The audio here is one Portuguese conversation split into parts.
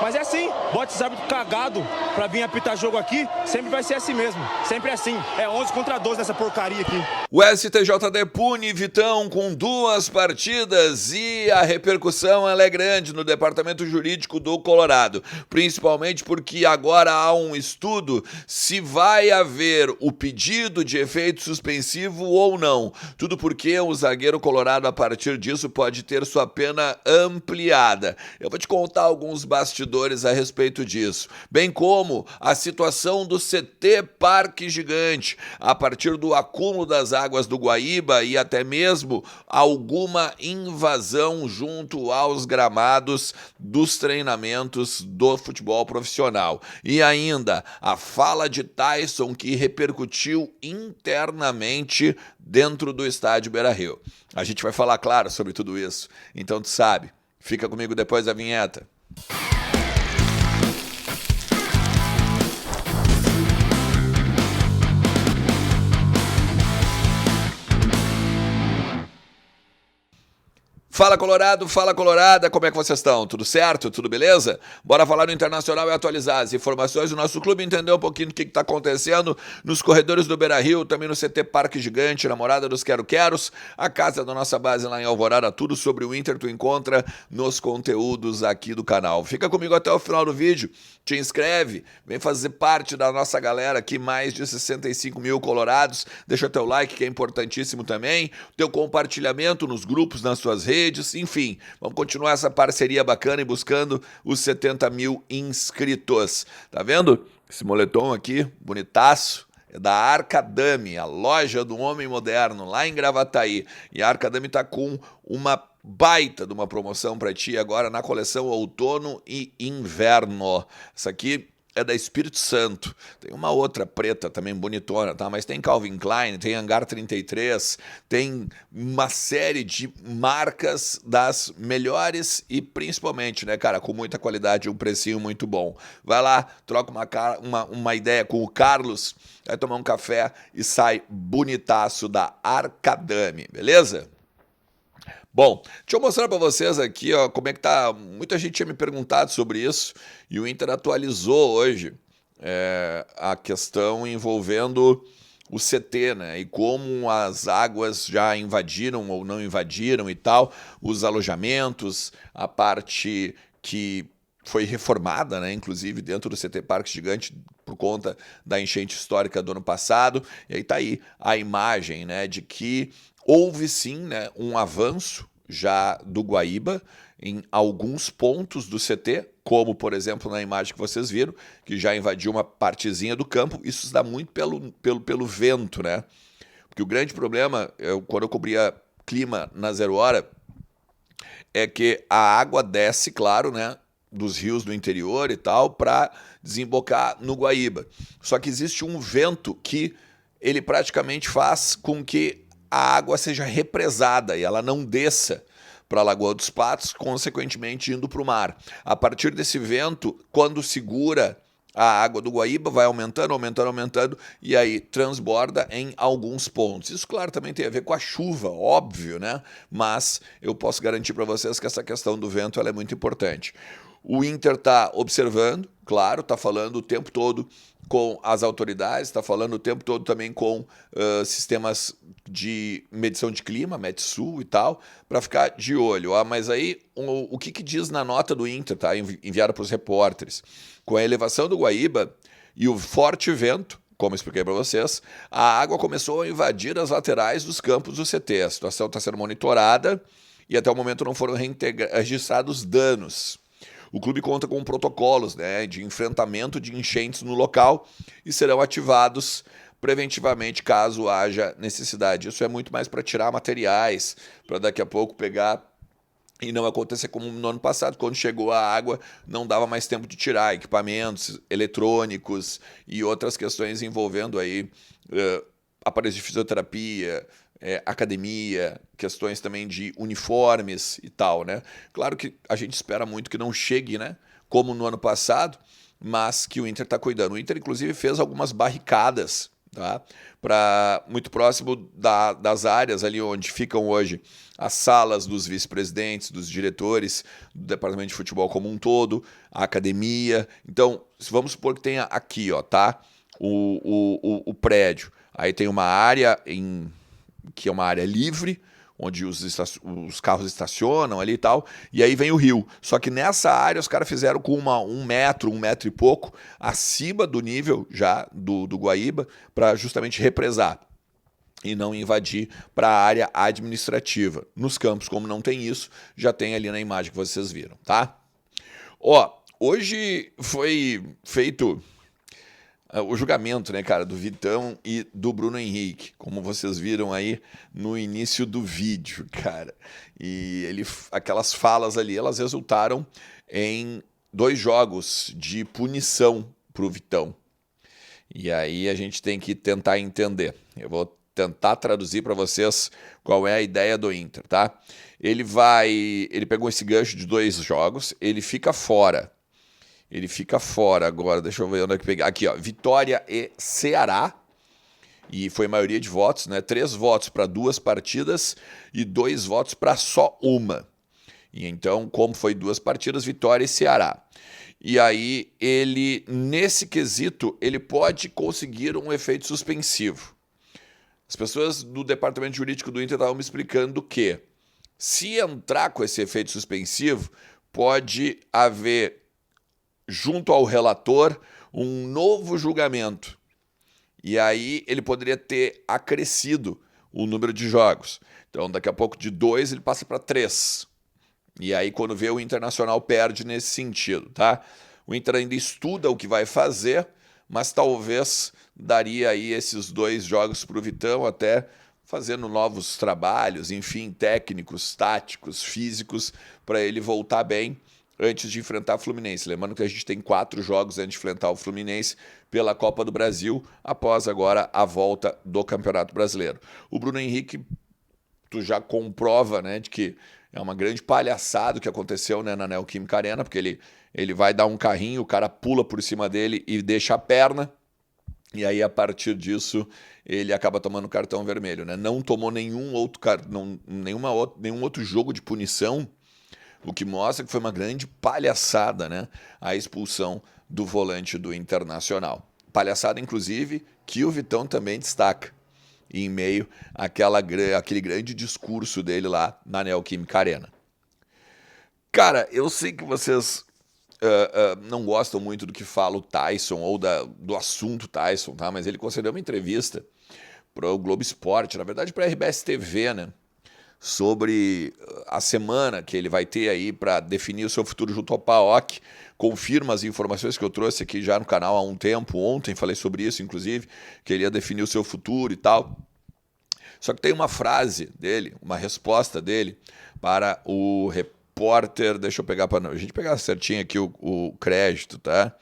Mas é assim, bota esse árbitro cagado pra vir apitar jogo aqui, sempre vai ser assim mesmo. Sempre assim. É 11 contra 12 nessa porcaria aqui. O STJD pune Vitão com 2 partidas e a repercussão ela é grande no departamento jurídico do Colorado, principalmente porque agora há um estudo se vai haver o pedido de efeito suspensivo ou não. Tudo porque o zagueiro colorado, a partir disso, pode ter sua pena ampliada. Eu vou te contar alguns bastidores a respeito disso, bem como a situação do CT Parque Gigante, a partir do acúmulo das águas do Guaíba e até mesmo alguma invasão junto aos gramados dos treinamentos do futebol profissional. E ainda a fala de Tyson que repercutiu internamente dentro do estádio Beira-Rio. A gente vai falar, claro, sobre tudo isso. Então tu sabe, fica comigo depois da vinheta. Fala Colorado, fala Colorada, como é que vocês estão? Tudo certo? Tudo beleza? Bora falar no Internacional e atualizar as informações do nosso clube, entender um pouquinho do que está acontecendo nos corredores do Beira-Rio, também no CT Parque Gigante, na morada dos Quero-Queros, a casa da nossa base lá em Alvorada, tudo sobre o Inter tu encontra nos conteúdos aqui do canal. Fica comigo até o final do vídeo, te inscreve, vem fazer parte da nossa galera aqui, mais de 65 mil colorados, deixa teu like que é importantíssimo também, teu compartilhamento nos grupos, nas suas redes, enfim, vamos continuar essa parceria bacana e buscando os 70 mil inscritos. Tá vendo? Esse moletom aqui, bonitaço, é da Arcadame, a loja do homem moderno, lá em Gravataí. E a Arcadame tá com uma baita de uma promoção para ti agora na coleção outono e inverno. Essa aqui é da Espírito Santo. Tem uma outra preta também bonitona, tá? Mas tem Calvin Klein, tem Hangar 33, tem uma série de marcas das melhores e principalmente, né, cara, com muita qualidade e um precinho muito bom. Vai lá, troca uma ideia com o Carlos, vai tomar um café e sai bonitaço da Arcadame, beleza? Bom, deixa eu mostrar para vocês aqui, ó, como é que tá. Muita gente tinha me perguntado sobre isso e o Inter atualizou hoje a questão envolvendo o CT, né? E como as águas já invadiram ou não invadiram e tal, os alojamentos, a parte que foi reformada, né? Inclusive dentro do CT Parque Gigante por conta da enchente histórica do ano passado. E aí tá aí a imagem, né, de que houve sim, né, um avanço já do Guaíba em alguns pontos do CT, como por exemplo na imagem que vocês viram, que já invadiu uma partezinha do campo. Isso se dá muito pelo vento, né? Porque o grande problema, quando eu cobria clima na 0 hora, é que a água desce, claro, né, dos rios do interior e tal, para desembocar no Guaíba. Só que existe um vento que ele praticamente faz com que a água seja represada e ela não desça para a Lagoa dos Patos, consequentemente indo para o mar. A partir desse vento, quando segura a água do Guaíba, vai aumentando, aumentando, aumentando, e aí transborda em alguns pontos. Isso, claro, também tem a ver com a chuva, óbvio, né? Mas eu posso garantir para vocês que essa questão do vento ela é muito importante. O Inter está observando, claro, está falando o tempo todo com as autoridades, está falando o tempo todo também com sistemas de medição de clima, Metsul e tal, para ficar de olho. Mas aí, o que diz na nota do Inter, tá, enviada para os repórteres? Com a elevação do Guaíba e o forte vento, como expliquei para vocês, a água começou a invadir as laterais dos campos do CT. A situação está sendo monitorada e até o momento não foram registrados danos. O clube conta com protocolos, né, de enfrentamento de enchentes no local e serão ativados preventivamente caso haja necessidade. Isso é muito mais para tirar materiais, para daqui a pouco pegar e não acontecer como no ano passado, quando chegou a água, não dava mais tempo de tirar equipamentos eletrônicos e outras questões envolvendo aí aparelhos de fisioterapia, academia, questões também de uniformes e tal, né? Claro que a gente espera muito que não chegue, né, como no ano passado, mas que o Inter está cuidando. O Inter, inclusive, fez algumas barricadas tá? Muito próximo das áreas ali onde ficam hoje as salas dos vice-presidentes, dos diretores, do departamento de futebol como um todo, a academia. Então, vamos supor que tenha aqui, ó, tá? O prédio. Aí tem uma área que é uma área livre, onde os carros estacionam ali e tal, e aí vem o rio. Só que nessa área os caras fizeram com um metro e pouco, acima do nível já do Guaíba, para justamente represar e não invadir para a área administrativa. Nos campos, como não tem isso, já tem ali na imagem que vocês viram, tá? Ó, hoje foi feito o julgamento, né, cara, do Vitão e do Bruno Henrique, como vocês viram aí no início do vídeo, cara. E aquelas falas ali, elas resultaram em 2 jogos de punição pro Vitão. E aí a gente tem que tentar entender. Eu vou tentar traduzir para vocês qual é a ideia do Inter, tá? Ele pegou esse gancho de 2 jogos, ele fica fora. Ele fica fora agora, deixa eu ver onde é que pegar. Aqui, ó, Vitória e Ceará. E foi maioria de votos, né? 3 votos para 2 partidas e 2 votos para só uma. E então, como foi 2 partidas, Vitória e Ceará. E aí, nesse quesito, ele pode conseguir um efeito suspensivo. As pessoas do departamento jurídico do Inter estavam me explicando que, se entrar com esse efeito suspensivo, pode haver, junto ao relator, um novo julgamento. E aí ele poderia ter acrescido o número de jogos. Então, daqui a pouco, de 2, ele passa para 3. E aí, quando vê, o Internacional perde nesse sentido, tá? O Inter ainda estuda o que vai fazer, mas talvez daria aí esses 2 jogos para o Vitão, até fazendo novos trabalhos, enfim, técnicos, táticos, físicos, para ele voltar bem antes de enfrentar o Fluminense. Lembrando que a gente tem 4 jogos antes de enfrentar o Fluminense pela Copa do Brasil, após agora a volta do Campeonato Brasileiro. O Bruno Henrique, tu já comprova, né, de que é uma grande palhaçada o que aconteceu, né, na Neoquímica Arena, porque ele vai dar um carrinho, o cara pula por cima dele e deixa a perna, e aí a partir disso ele acaba tomando cartão vermelho, né? Não tomou nenhum outro jogo de punição, o que mostra que foi uma grande palhaçada, né, a expulsão do volante do Internacional. Palhaçada, inclusive, que o Vitão também destaca, em meio àquele grande discurso dele lá na Neoquímica Arena. Cara, eu sei que vocês não gostam muito do que fala o Tyson ou do assunto Tyson, tá? Mas ele concedeu uma entrevista para o Globo Esporte, na verdade para a RBS TV, né? Sobre a semana que ele vai ter aí para definir o seu futuro junto ao PAOK. Confirma as informações que eu trouxe aqui já no canal há um tempo. Ontem falei sobre isso, inclusive, que ele ia definir o seu futuro e tal. Só que tem uma frase dele, uma resposta dele para o repórter. Deixa eu pegar para a gente pegar certinho aqui o crédito, tá?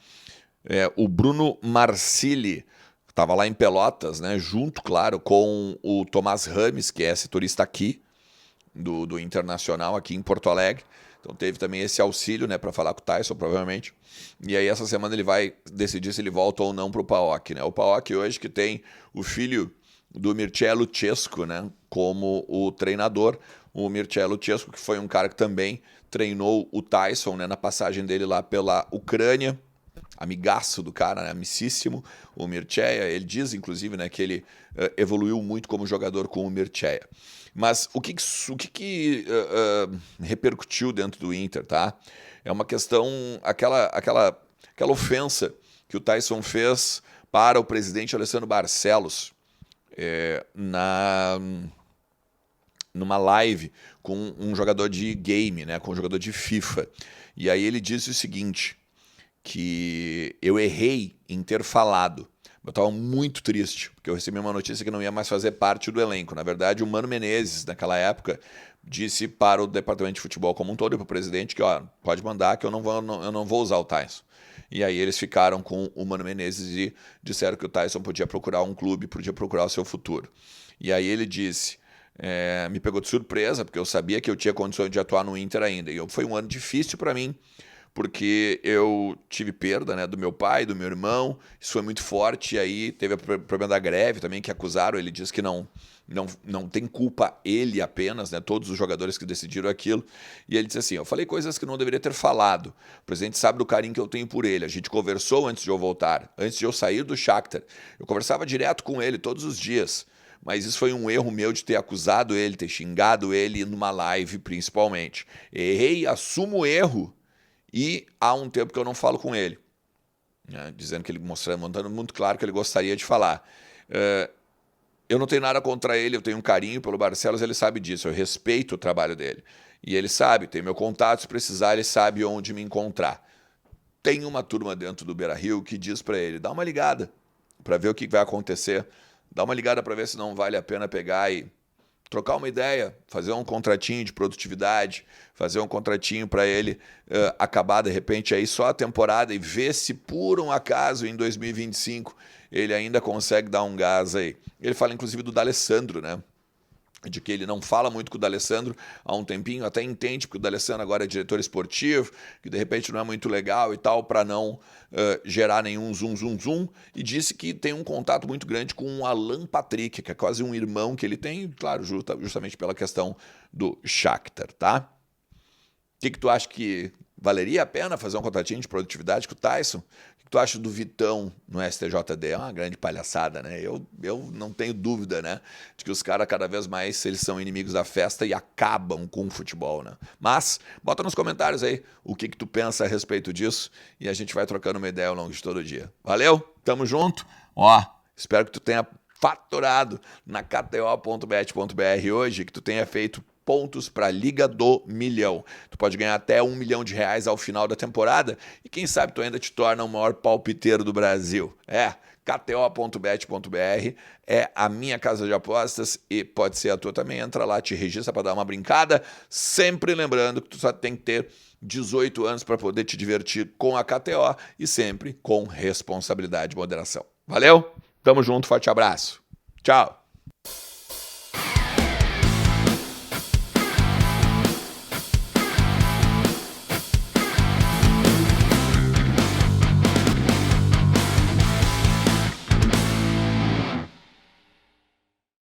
O Bruno Marcilli estava lá em Pelotas, né? Junto, claro, com o Tomás Rames, que é setorista aqui do Internacional, aqui em Porto Alegre. Então teve também esse auxílio, né, para falar com o Tyson, provavelmente. E aí essa semana ele vai decidir se ele volta ou não para o PAOK, né? O PAOK hoje que tem o filho do Mircea Lucescu, né, como o treinador. O Mircea Lucescu, que foi um cara que também treinou o Tyson, né, na passagem dele lá pela Ucrânia. Amigaço do cara, né, amicíssimo, o Mircea. Ele diz, inclusive, né, que ele evoluiu muito como jogador com o Mircea. Mas o que repercutiu dentro do Inter, tá? É uma questão, aquela ofensa que o Tyson fez para o presidente Alessandro Barcelos numa live com um jogador de game, né, com um jogador de FIFA. E aí ele disse o seguinte, que eu errei em ter falado. Eu estava muito triste, porque eu recebi uma notícia que não ia mais fazer parte do elenco. Na verdade, o Mano Menezes, naquela época, disse para o departamento de futebol como um todo e para o presidente que, ó, pode mandar que eu não vou usar o Tyson. E aí eles ficaram com o Mano Menezes e disseram que o Tyson podia procurar um clube, podia procurar o seu futuro. E aí ele disse, me pegou de surpresa, porque eu sabia que eu tinha condições de atuar no Inter ainda. E foi um ano difícil para mim, porque eu tive perda, né, do meu pai, do meu irmão, isso foi muito forte, e aí teve o problema da greve também, que acusaram, ele disse que não tem culpa ele apenas, né, todos os jogadores que decidiram aquilo, e ele disse assim, eu falei coisas que não deveria ter falado, o presidente sabe do carinho que eu tenho por ele, a gente conversou antes de eu voltar, antes de eu sair do Shakhtar, eu conversava direto com ele todos os dias, mas isso foi um erro meu de ter acusado ele, ter xingado ele numa live principalmente, errei, assumo o erro, e há um tempo que eu não falo com ele, né, dizendo que ele mostrando muito claro que ele gostaria de falar. Eu não tenho nada contra ele, eu tenho um carinho pelo Barcelos, ele sabe disso, eu respeito o trabalho dele. E ele sabe, tem meu contato, se precisar, ele sabe onde me encontrar. Tem uma turma dentro do Beira-Rio que diz para ele, dá uma ligada para ver o que vai acontecer, dá uma ligada para ver se não vale a pena pegar e trocar uma ideia, fazer um contratinho de produtividade, fazer um contratinho para ele acabar de repente aí só a temporada e ver se por um acaso em 2025 ele ainda consegue dar um gás aí. Ele fala inclusive do D'Alessandro, né? De que ele não fala muito com o D'Alessandro há um tempinho, até entende, porque o D'Alessandro agora é diretor esportivo, que de repente não é muito legal e tal, para não gerar nenhum zum, e disse que tem um contato muito grande com o Alan Patrick, que é quase um irmão que ele tem, claro, justamente pela questão do Shakhtar, tá? O que tu acha que valeria a pena fazer um contratinho de produtividade com o Tyson? O que tu acha do Vitão no STJD? É uma grande palhaçada, né? Eu não tenho dúvida, né? De que os caras cada vez mais eles são inimigos da festa e acabam com o futebol, né? Mas bota nos comentários aí o que tu pensa a respeito disso e a gente vai trocando uma ideia ao longo de todo o dia. Valeu? Tamo junto? Ó, espero que tu tenha faturado na kto.bet.br hoje, que tu tenha feito pontos para a Liga do Milhão. Tu pode ganhar até R$1 milhão ao final da temporada e quem sabe tu ainda te torna o maior palpiteiro do Brasil. kto.bet.br é a minha casa de apostas e pode ser a tua também. Entra lá, te registra para dar uma brincada, sempre lembrando que tu só tem que ter 18 anos para poder te divertir com a KTO e sempre com responsabilidade e moderação. Valeu? Tamo junto, forte abraço. Tchau.